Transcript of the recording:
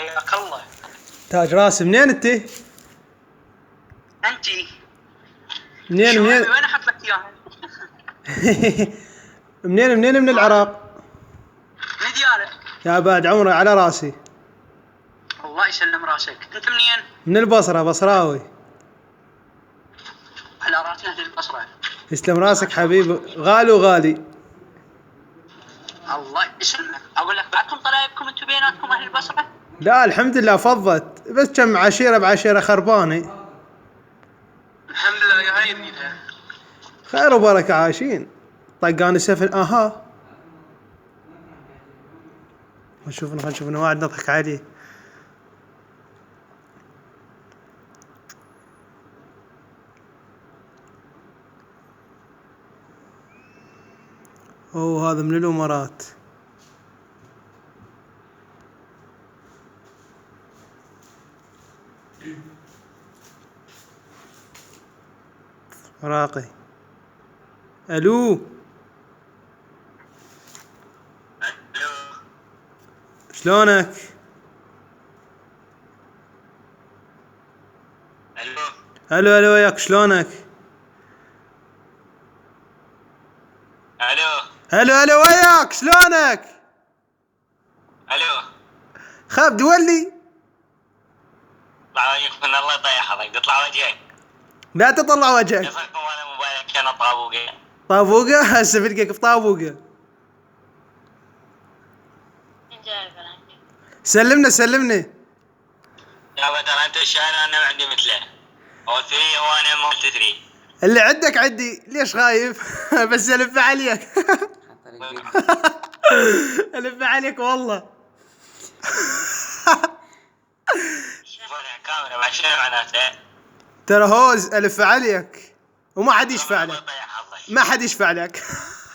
حياك الله. تاج راس، منين انت؟ انتي منين؟ وين احط لك اياها؟ منين من العراق؟ من ديالك. يا بعد عمري على راسي. الله يسلم راسك. انت منين؟ من البصرة، بصراوي. على راسنا اهل البصره. يسلم راسك حبيبي، غالي وغالي. الله يسلمك. اقول لك بعدكم طلايبكم انتم بيناتكم اهل البصره؟ لا الحمد لله فضت، بس كم عشيرة بعشيرة خربانة. الحمد لله يا هاي النيلة. خير وبركة عايشين. طقاني سفل اها. خلينا نشوف واحد نضحك عليه. اوه هذا من الامارات. عراقي. الو شلونك؟ الو وياك شلونك؟ الو وياك شلونك؟ الو خاب دولي. طلع وجهك من الله يطيح حظك. اطلع وجهك. لا تطلع وجهك. يصيركم على موبايلك انا طابوقه. طابوقة هسه بلقاك في طابوقة. سلمنا. يا بدر انت الشايل انا ما عندي مثله. هو 3 وانا مالت 3. اللي عندك عندي، ليش خايف؟ بس الف عليك. الف عليك والله. كاميرا مع شنو معناته؟ ترى هوز الف عليك وما حد يشفع لك. ما حد يشفع لك.